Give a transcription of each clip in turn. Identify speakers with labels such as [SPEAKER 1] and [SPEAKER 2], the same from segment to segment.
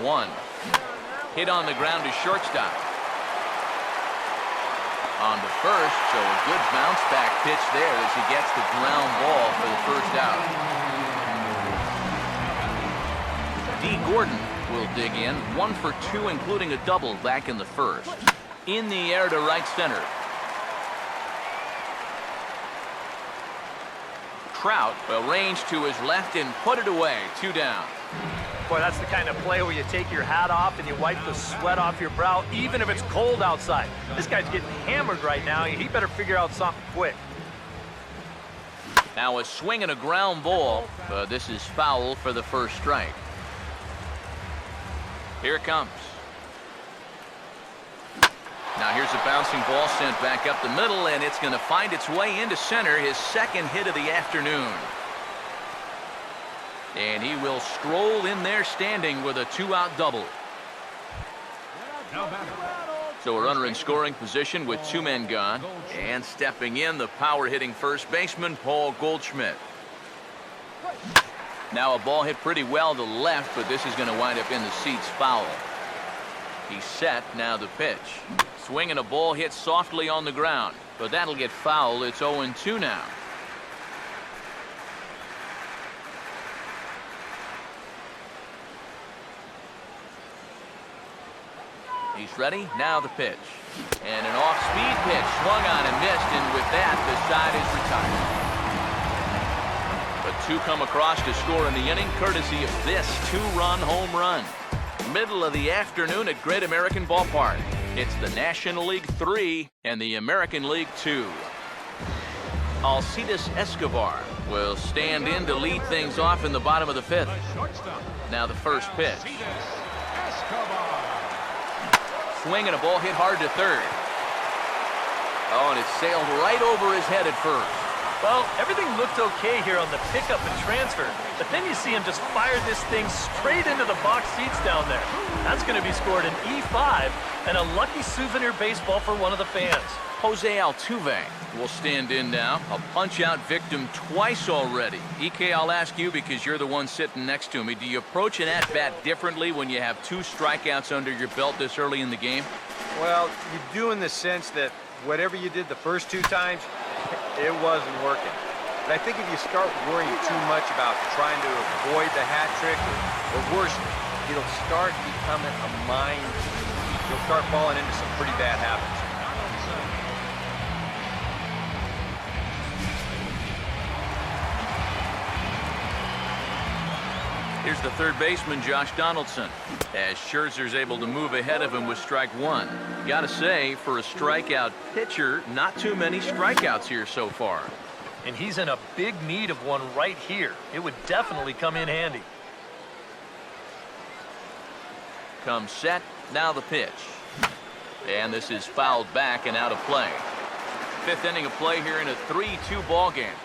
[SPEAKER 1] 1. Hit on the ground to shortstop. On the first, so a good bounce back pitch there as he gets the ground ball for the first out. D. Gordon will dig in, 1 for 2, including a double back in the first. In the air to right center. Trout will range to his left and put it away. 2 down.
[SPEAKER 2] Boy, that's the kind of play where you take your hat off and you wipe the sweat off your brow, even if it's cold outside. This guy's getting hammered right now. He better figure out something quick.
[SPEAKER 1] Now a swing and a ground ball, but this is foul for the first strike. Here it comes. Now here's a bouncing ball sent back up the middle, and it's going to find its way into center, his second hit of the afternoon. And he will stroll in there standing with a 2-out double. So a runner in scoring position with 2 men gone. And stepping in, the power-hitting first baseman, Paul Goldschmidt. Now a ball hit pretty well to left, but this is going to wind up in the seats foul. He's set, now the pitch. Swinging a ball hit softly on the ground, but that'll get foul. It's 0-2 now. He's ready, now the pitch. And an off-speed pitch swung on and missed, and with that, the side is retired. But 2 come across to score in the inning, courtesy of this 2-run home run. Middle of the afternoon at Great American Ballpark. It's the National League 3 and the American League 2. Alcides Escobar will stand in to lead things off in the bottom of the 5th. Now the first pitch. Swing and a ball hit hard to third. Oh, and it sailed right over his head at first.
[SPEAKER 2] Well, everything looked okay here on the pickup and transfer, but then you see him just fire this thing straight into the box seats down there. That's going to be scored an E5 and a lucky souvenir baseball for one of the fans.
[SPEAKER 1] Jose Altuve will stand in now. A punch-out victim twice already. EK, I'll ask you because you're the one sitting next to me. Do you approach an at-bat differently when you have 2 strikeouts under your belt this early in the game?
[SPEAKER 3] Well, you do in the sense that whatever you did the first 2 times, it wasn't working. But I think if you start worrying too much about trying to avoid the hat trick, or worse, it'll start becoming a mind. You'll start falling into some pretty bad habits.
[SPEAKER 1] Here's the third baseman, Josh Donaldson, as Scherzer's able to move ahead of him with strike 1. Gotta say, for a strikeout pitcher, not too many strikeouts here so far.
[SPEAKER 2] And he's in a big need of one right here. It would definitely come in handy.
[SPEAKER 1] Comes set, now the pitch. And this is fouled back and out of play. 5th inning of play here in a 3-2 ball game.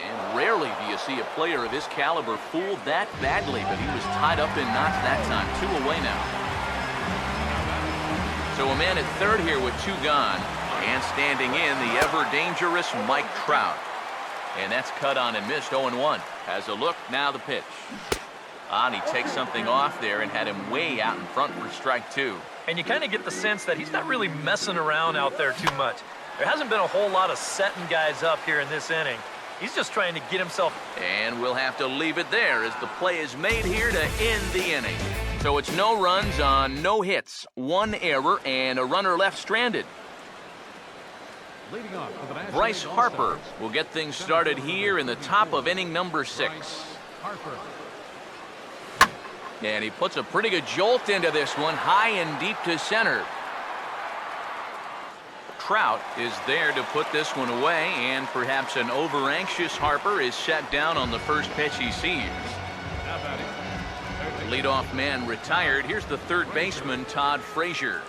[SPEAKER 1] And rarely do you see a player of his caliber fooled that badly, but he was tied up in knots that time. 2 away now. So a man at third here with 2 gone, and standing in the ever-dangerous Mike Trout. And that's cut on and missed. 0-1. Has a look, now the pitch. And he takes something off there and had him way out in front for strike 2.
[SPEAKER 2] And you kind of get the sense that he's not really messing around out there too much. There hasn't been a whole lot of setting guys up here in this inning. He's just trying to get himself.
[SPEAKER 1] And we'll have to leave it there as the play is made here to end the inning. So it's no runs on no hits, 1 error, and a runner left stranded. Bryce Harper will get things started here in the top of inning number 6. And he puts a pretty good jolt into this one, high and deep to center. Trout is there to put this one away, and perhaps an over-anxious Harper is set down on the first pitch he sees. Leadoff man retired. Here's the third baseman, Todd Frazier.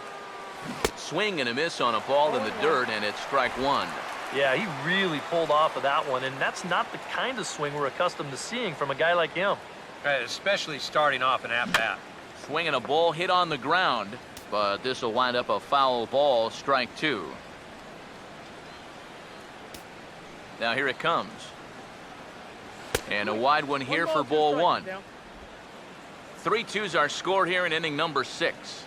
[SPEAKER 1] Swing and a miss on a ball in the dirt, and it's strike 1.
[SPEAKER 2] Yeah, he really pulled off of that one, and that's not the kind of swing we're accustomed to seeing from a guy like him.
[SPEAKER 3] Especially starting off an at-bat.
[SPEAKER 1] Swinging a ball hit on the ground, but this will wind up a foul ball, strike 2. Now here it comes. And a wide one here for ball 1. 3-2's our score here in inning number 6.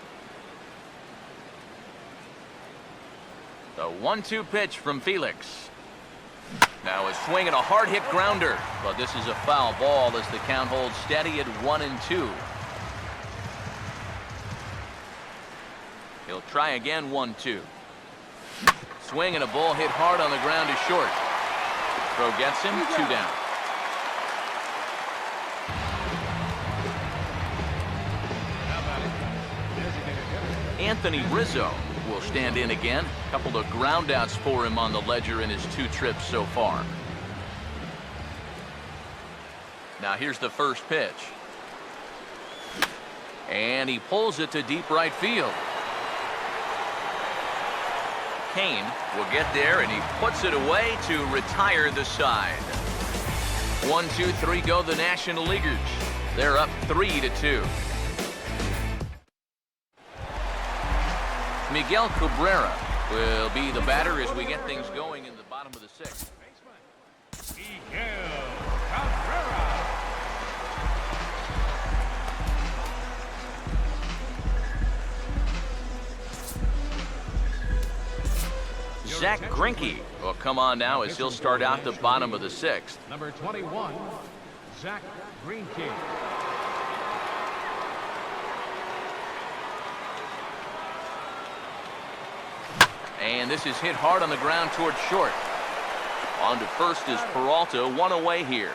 [SPEAKER 1] The 1-2 pitch from Felix. Now a swing and a hard hit grounder, but this is a foul ball as the count holds steady at 1-2. He'll try again. 1-2. Swing and a ball hit hard on the ground is short. Throw gets him. 2 down. Anthony Rizzo will stand in again. A couple of groundouts for him on the ledger in his 2 trips so far. Now here's the first pitch. And he pulls it to deep right field. Kane will get there, and he puts it away to retire the side. 1, 2, 3 go the National Leaguers. They're up 3-2. Miguel Cabrera will be the batter as we get things going in the bottom of the 6th.
[SPEAKER 4] Miguel Cabrera.
[SPEAKER 1] Zach Greinke will come on now as he'll start out the bottom of the 6th.
[SPEAKER 4] Number 21, Zach Greinke.
[SPEAKER 1] And this is hit hard on the ground towards short. On to first is Peralta, 1 away here.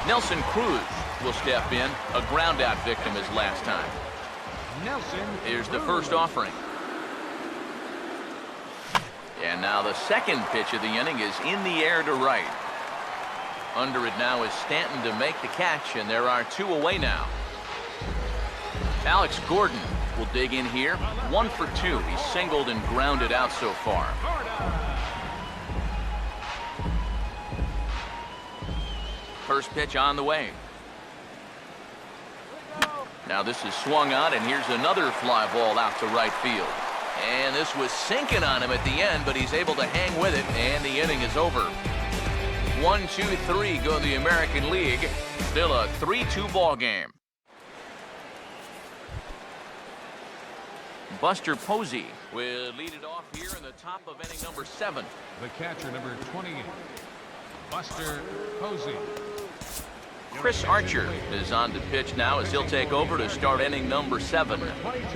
[SPEAKER 1] Nelson Cruz will step in, a ground out victim as last time.
[SPEAKER 4] Nelson.
[SPEAKER 1] Here's the first offering. And now the second pitch of the inning is in the air to right. Under it now is Stanton to make the catch, and there are 2 away now. Alex Gordon will dig in here. 1 for 2. He's singled and grounded out so far. First pitch on the way. Now this is swung on, and here's another fly ball out to right field. And this was sinking on him at the end, but he's able to hang with it, and the inning is over. 1, 2, 3 go the American League. Still a 3-2 ball game. Buster Posey will lead it off here in the top of inning number 7.
[SPEAKER 4] The catcher, number 28, Buster Posey.
[SPEAKER 1] Chris Archer is on to pitch now as he'll take over to start inning number 7.
[SPEAKER 4] Number 22,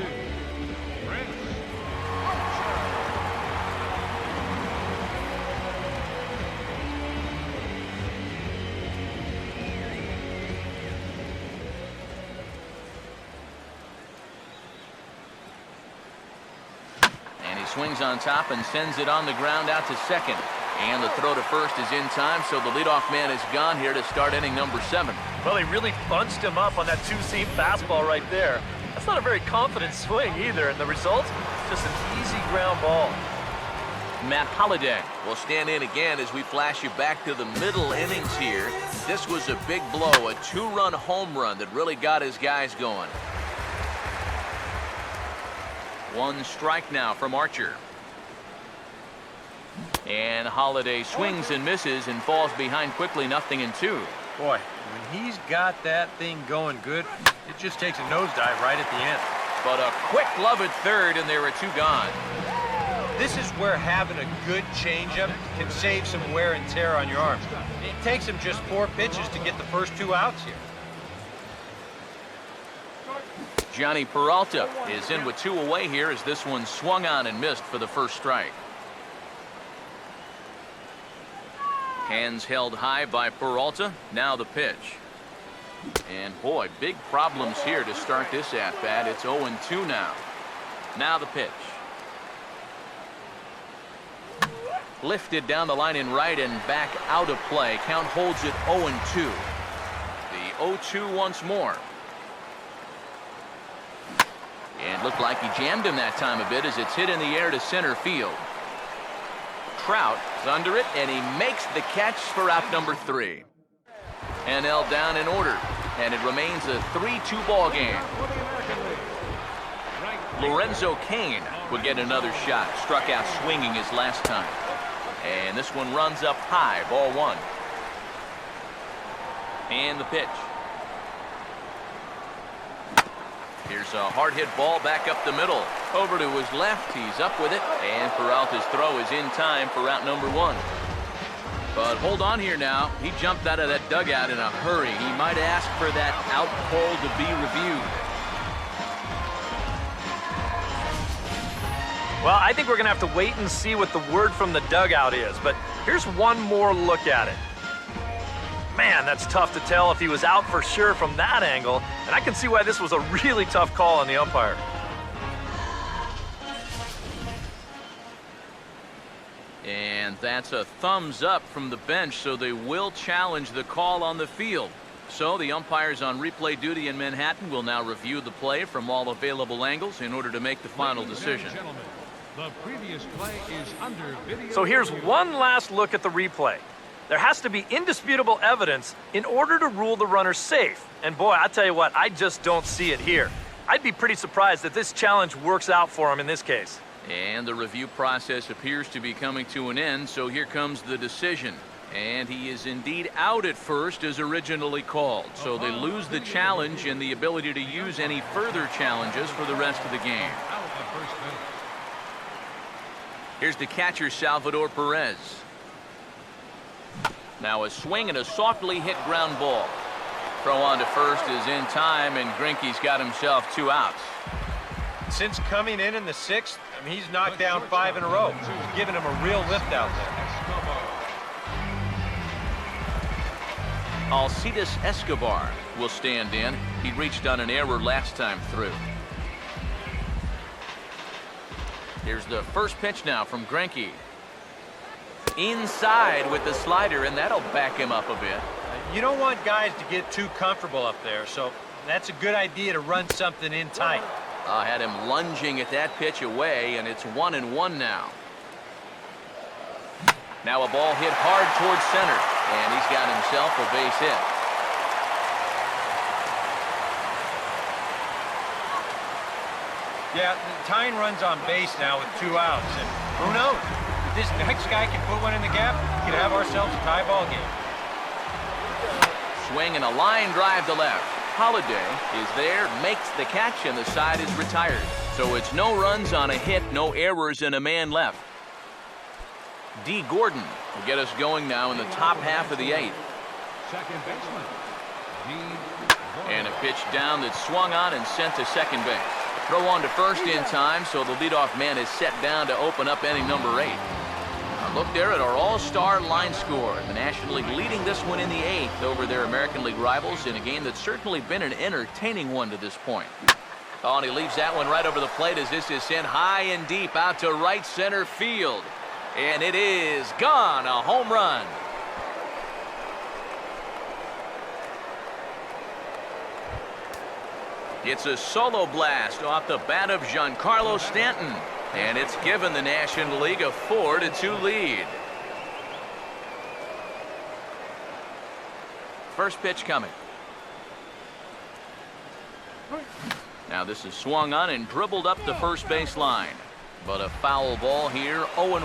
[SPEAKER 4] Chris Archer.
[SPEAKER 1] Swings on top and sends it on the ground out to second. And the throw to first is in time, so the leadoff man is gone here to start inning number 7.
[SPEAKER 2] Well, he really bunched him up on that 2-seam fastball right there. That's not a very confident swing either, and the result, just an easy ground ball.
[SPEAKER 1] Matt Holliday will stand in again as we flash you back to the middle innings here. This was a big blow, a 2-run home run that really got his guys going. 1 strike now from Archer. And Holliday swings and misses and falls behind quickly, 0-2.
[SPEAKER 3] Boy, when he's got that thing going good, it just takes a nosedive right at the end.
[SPEAKER 1] But a quick glove at third, and there are 2 gone.
[SPEAKER 3] This is where having a good changeup can save some wear and tear on your arms. It takes him just 4 pitches to get the first 2 outs here.
[SPEAKER 1] Johnny Peralta is in with 2 away here as this one swung on and missed for the first strike. Hands held high by Peralta. Now the pitch. And boy, big problems here to start this at-bat. It's 0-2 now. Now the pitch. Lifted down the line in right and back out of play. Count holds it 0-2. The 0-2 once more. And looked like he jammed him that time a bit as it's hit in the air to center field. Trout is under it, and he makes the catch for out number 3. NL down in order, and it remains a 3-2 ball game. Lorenzo Cain would get another shot. Struck out swinging his last time. And this one runs up high, ball 1. And the pitch. Here's a hard hit ball back up the middle. Over to his left. He's up with it. And Peralta's throw is in time for out number 1. But hold on here now. He jumped out of that dugout in a hurry. He might ask for that out call to be reviewed.
[SPEAKER 2] Well, I think we're going to have to wait and see what the word from the dugout is. But here's one more look at it. Man, that's tough to tell if he was out for sure from that angle. And I can see why this was a really tough call on the umpire.
[SPEAKER 1] And that's a thumbs up from the bench, so they will challenge the call on the field. So the umpires on replay duty in Manhattan will now review the play from all available angles in order to make the final decision.
[SPEAKER 4] The previous play is under video.
[SPEAKER 2] So here's one last look at the replay. There has to be indisputable evidence in order to rule the runner safe. And boy, I tell you what, I just don't see it here. I'd be pretty surprised if this challenge works out for him in this case.
[SPEAKER 1] And the review process appears to be coming to an end, so here comes the decision. And he is indeed out at first as originally called. So they lose the challenge and the ability to use any further challenges for the rest of the game.
[SPEAKER 4] Out at first base.
[SPEAKER 1] Here's the catcher, Salvador Perez. Now a swing and a softly hit ground ball. Throw on to first is in time, and Greinke's got himself 2 outs.
[SPEAKER 3] Since coming in the 6th, I mean, he's knocked down 5 in a row. He's giving him a real lift out there.
[SPEAKER 1] Alcides Escobar will stand in. He reached on an error last time through. Here's the first pitch now from Greinke. Inside with the slider, and that'll back him up a bit.
[SPEAKER 3] You don't want guys to get too comfortable up there, so that's a good idea to run something in tight.
[SPEAKER 1] I had him lunging at that pitch away, and it's 1-1 now. Now a ball hit hard towards center, and he's got himself a base hit.
[SPEAKER 3] Yeah, tying runs on base now with 2 outs, and who knows? If this next guy can put one in the gap, we could have ourselves a tie ball game.
[SPEAKER 1] Swing and a line drive to left. Holiday is there, makes the catch, and the side is retired. So it's no runs on a hit, no errors, and a man left. D. Gordon will get us going now in the top half of the 8th.
[SPEAKER 4] Second baseman. D. Gordon.
[SPEAKER 1] And a pitch down that's swung on and sent to second base. Throw on to first in time, so the leadoff man is set down to open up inning number 8. A look there at our all-star line score. The National League leading this one in the 8th over their American League rivals in a game that's certainly been an entertaining one to this point. Oh, and he leaves that one right over the plate as this is sent high and deep out to right center field. And it is gone, a home run. It's a solo blast off the bat of Giancarlo Stanton, and it's given the National League a 4-2 lead. First pitch coming. Now this is swung on and dribbled up the first base line. But a foul ball here, 0-1.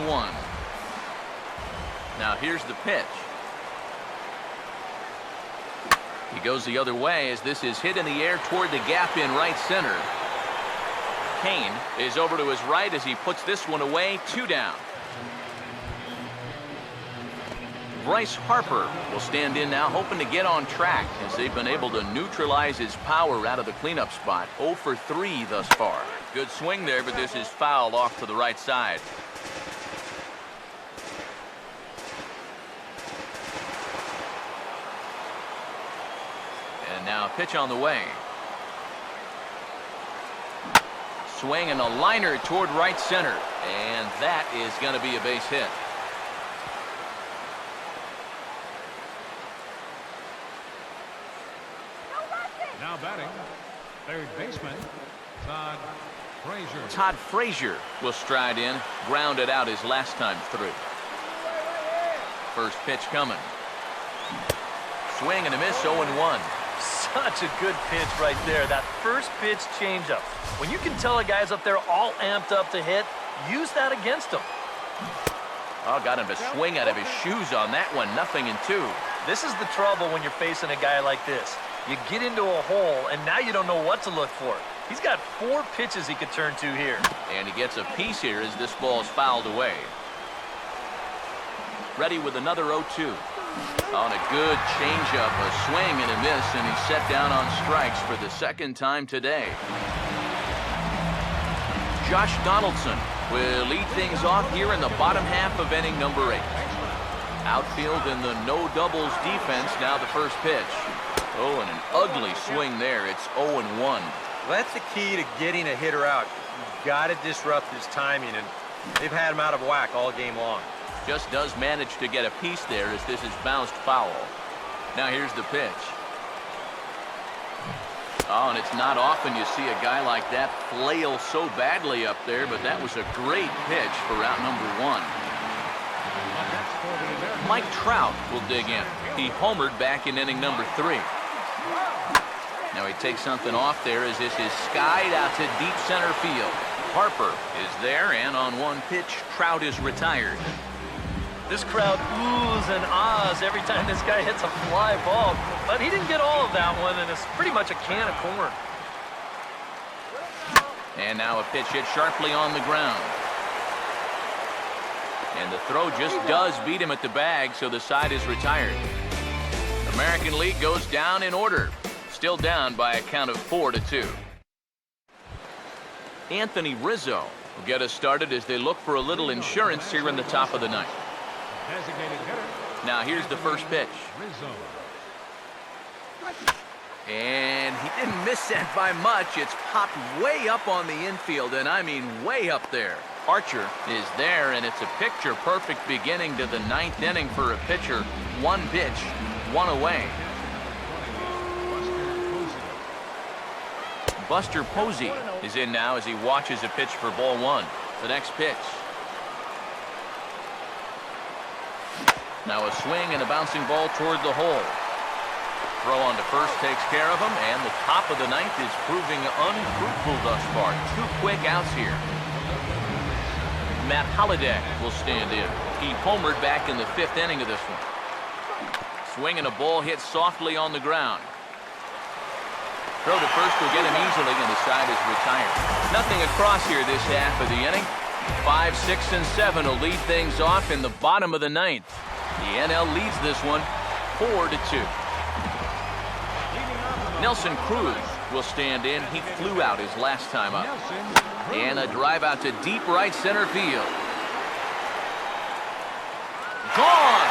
[SPEAKER 1] Now here's the pitch. He goes the other way as this is hit in the air toward the gap in right center. Kane is over to his right as he puts this one away, 2 down. Bryce Harper will stand in now, hoping to get on track as they've been able to neutralize his power out of the cleanup spot. 0 for 3 thus far. Good swing there, but this is fouled off to the right side. And now a pitch on the way. Swing and a liner toward right center. And that is going to be a base hit.
[SPEAKER 4] Now batting, third baseman, Todd Frazier.
[SPEAKER 1] Todd Frazier will stride in, grounded out his last time through. First pitch coming. Swing and a miss, 0-1.
[SPEAKER 2] Such a good pitch right there. That first pitch changeup. When you can tell a guy's up there all amped up to hit, use that against him.
[SPEAKER 1] Oh, got him to swing out of his shoes on that one. 0-2.
[SPEAKER 2] This is the trouble when you're facing a guy like this. You get into a hole, and now you don't know what to look for. He's got 4 pitches he could turn to here.
[SPEAKER 1] And he gets a piece here as this ball is fouled away. Ready with another 0-2. On a good changeup, a swing and a miss, and he's set down on strikes for the second time today. Josh Donaldson will lead things off here in the bottom half of inning number 8. Outfield in the no doubles defense, now the first pitch. Oh, and an ugly swing there. It's 0-1.
[SPEAKER 3] Well, that's the key to getting a hitter out. You've got to disrupt his timing, and they've had him out of whack all game long.
[SPEAKER 1] Just does manage to get a piece there as this is bounced foul. Now here's the pitch. Oh, and it's not often you see a guy like that flail so badly up there, but that was a great pitch for out number 1. Mike Trout will dig in. He homered back in inning number 3. Now he takes something off there as this is skied out to deep center field. Harper is there, and on one pitch, Trout is retired.
[SPEAKER 2] This crowd oohs and ahs every time this guy hits a fly ball, but he didn't get all of that one, and it's pretty much a can of corn.
[SPEAKER 1] And now a pitch hit sharply on the ground. And the throw just does beat him at the bag, so the side is retired. American League goes down in order. Still down by a count of 4-2. Anthony Rizzo will get us started as they look for a little insurance here in the top of the ninth. Now here's the first pitch. And he didn't miss that by much. It's popped way up on the infield, and I mean way up there. Archer is there, and it's a picture-perfect beginning to the ninth inning for a pitcher. 1 pitch, 1 away. Buster Posey is in now as he watches a pitch for ball 1. The next pitch. Now a swing and a bouncing ball toward the hole. Throw on to first takes care of him, and the top of the ninth is proving unfruitful thus far. 2 quick outs here. Matt Holliday will stand in. He homered back in the 5th inning of this one. Swing and a ball hit softly on the ground. Throw to first will get him easily, and the side is retired. Nothing across here this half of the inning. 5, 6, and 7 will lead things off in the bottom of the ninth. The NL leads this one 4-2. Nelson Cruz will stand in. He flew out his last time up. And a drive out to deep right center field. Gone!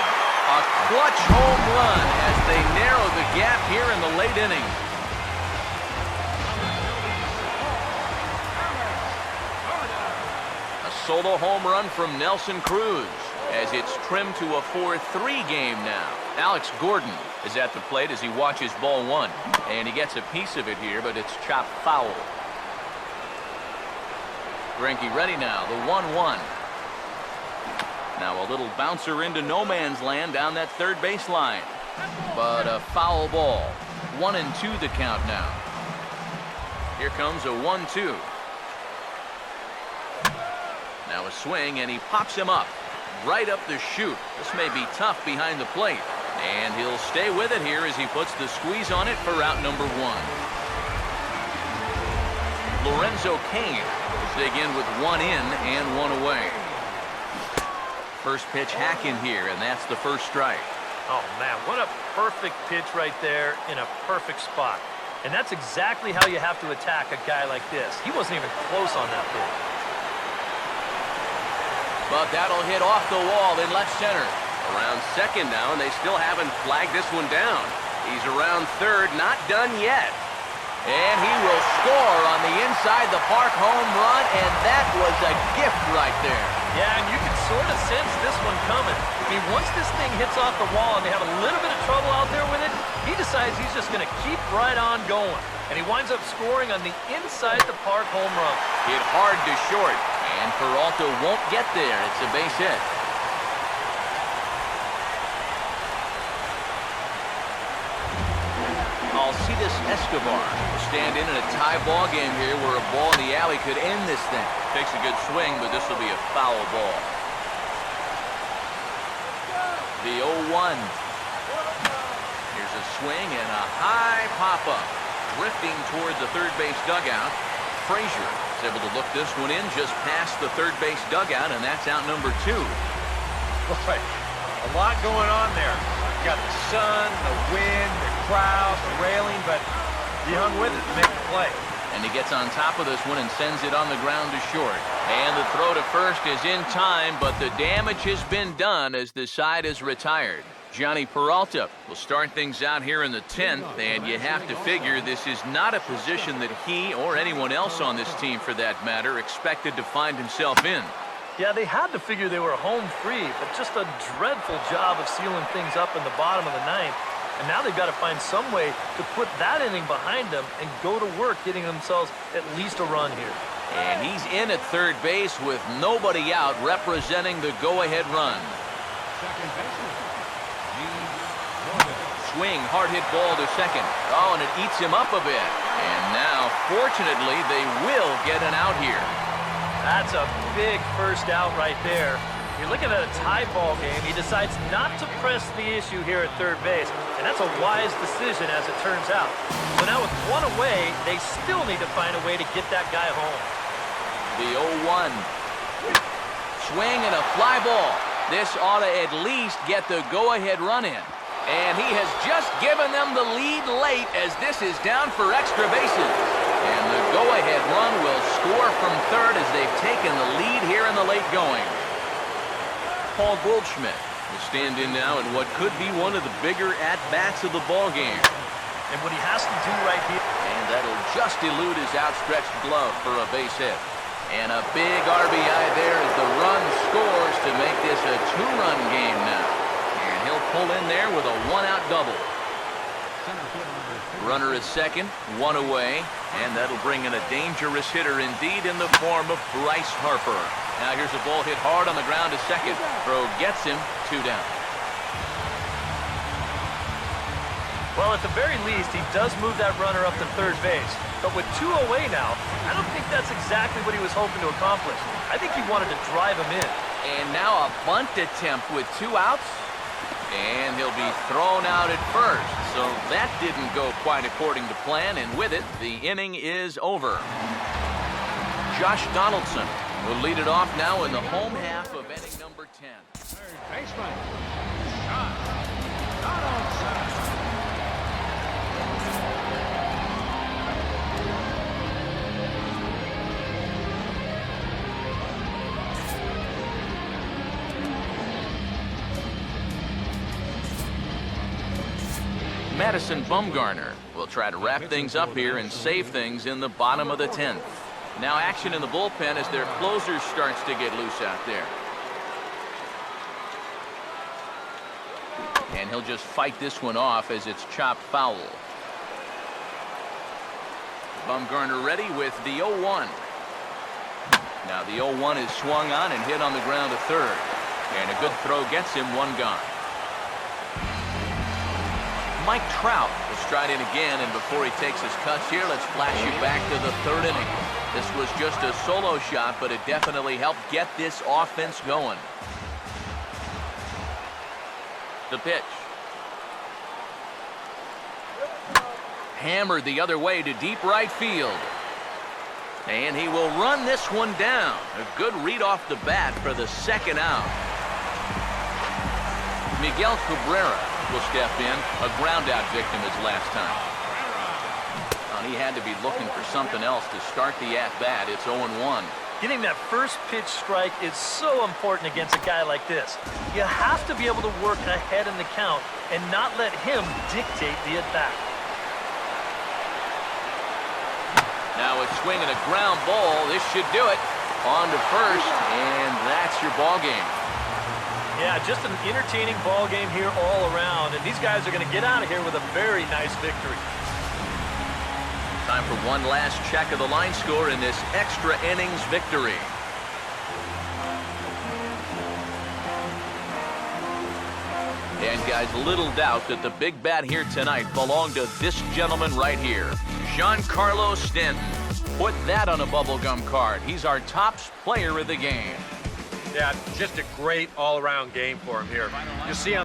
[SPEAKER 1] A clutch home run as they narrow the gap here in the late innings. A solo home run from Nelson Cruz as it's trimmed to a 4-3 game now. Alex Gordon is at the plate as he watches ball 1. And he gets a piece of it here, but it's chopped foul. Greinke ready now, the 1-1. Now a little bouncer into no man's land down that third baseline. But a foul ball. 1-2 the count now. Here comes a 1-2. Now a swing, and he pops him up. Right up the chute. This may be tough behind the plate. And he'll stay with it here as he puts the squeeze on it for out number 1. Lorenzo Cain will dig in with 1 in and 1 away. First pitch hack in here, and that's the first strike.
[SPEAKER 2] Oh, man, what a perfect pitch right there in a perfect spot. And that's exactly how you have to attack a guy like this. He wasn't even close on that pitch.
[SPEAKER 1] But that'll hit off the wall in left center. Around second now, and they still haven't flagged this one down. He's around third, not done yet. And he will score on the inside the park home run, and that was a gift right there.
[SPEAKER 2] Yeah, and you can sort of sense this one coming. I mean, once this thing hits off the wall and they have a little bit of trouble out there with it, he decides he's just going to keep right on going. And he winds up scoring on the inside the park home run.
[SPEAKER 1] Hit hard to short, and Peralta won't get there. It's a base hit. Alcides Escobar will stand in a tie ball game here where a ball in the alley could end this thing. Takes a good swing, but this will be a foul ball. The 0-1. swing and a high pop-up. Drifting toward the third base dugout. Frazier is able to look this one in just past the third base dugout, and that's out number 2.
[SPEAKER 3] Boy, a lot going on there. You got the sun, the wind, the crowd, the railing, but he hung with it to make the play.
[SPEAKER 1] And he gets on top of this one and sends it on the ground to short. And the throw to first is in time, but the damage has been done as the side is retired. Johnny Peralta will start things out here in the 10th, and you have to figure this is not a position that he or anyone else on this team, for that matter, expected to find himself in.
[SPEAKER 2] Yeah, they had to figure they were home free, but just a dreadful job of sealing things up in the bottom of the 9th. And now they've got to find some way to put that inning behind them and go to work getting themselves at least a run here.
[SPEAKER 1] And he's in at third base with nobody out, representing the go-ahead run.
[SPEAKER 4] Second baseman.
[SPEAKER 1] Swing, hard-hit ball to second. Oh, and it eats him up a bit. And now, fortunately, they will get an out here.
[SPEAKER 2] That's a big first out right there. You're looking at a tie ball game. He decides not to press the issue here at third base, and that's a wise decision as it turns out. So now with one away, they still need to find a way to get that guy home.
[SPEAKER 1] The 0-1. Swing and a fly ball. This ought to at least get the go-ahead run in. And he has just given them the lead late as this is down for extra bases. And the go-ahead run will score from third as they've taken the lead here in the late going. Paul Goldschmidt will stand in now in what could be one of the bigger at-bats of the ball game.
[SPEAKER 2] And what he has to do right here.
[SPEAKER 1] And that'll just elude his outstretched glove for a base hit. And a big RBI there as the run scores to make this a 2-run game now. And he'll pull in there with a 1-out double. Runner at second, 1 away, and that'll bring in a dangerous hitter indeed in the form of Bryce Harper. Now here's a ball hit hard on the ground to second. Throw gets him, 2 down.
[SPEAKER 2] Well, at the very least, he does move that runner up to third base. But with 2 away now, I don't think that's exactly what he was hoping to accomplish. I think he wanted to drive him in.
[SPEAKER 1] And now a bunt attempt with 2 outs. And he'll be thrown out at first. So that didn't go quite according to plan, and with it, the inning is over. Josh Donaldson will lead it off now in the home half of inning number 10.
[SPEAKER 4] Third baseman. Josh Donaldson.
[SPEAKER 1] Madison Bumgarner will try to wrap things up here and save things in the bottom of the 10th. Now action in the bullpen as their closer starts to get loose out there. And he'll just fight this one off as it's chopped foul. Bumgarner ready with the 0-1. Now the 0-1 is swung on and hit on the ground to third. And a good throw gets him, 1 gone. Mike Trout will stride in again, and before he takes his cuts here, let's flash you back to the 3rd inning. This was just a solo shot, but it definitely helped get this offense going. The pitch. Hammered the other way to deep right field. And he will run this one down. A good read off the bat for the 2nd out. Miguel Cabrera will step in, a ground-out victim his last time. And he had to be looking for something else to start the at-bat. It's 0-1.
[SPEAKER 2] Getting that first pitch strike is so important against a guy like this. You have to be able to work ahead in the count and not let him dictate the at-bat.
[SPEAKER 1] Now a swing and a ground ball. This should do it. On to first, and that's your ball game.
[SPEAKER 2] Yeah, just an entertaining ball game here all around, and these guys are going to get out of here with a very nice victory.
[SPEAKER 1] Time for one last check of the line score in this extra innings victory. And guys, little doubt that the big bat here tonight belonged to this gentleman right here, Giancarlo Stanton. Put that on a bubblegum card. He's our top player of the game.
[SPEAKER 3] Yeah, just a great all-around game for him here. You'll see on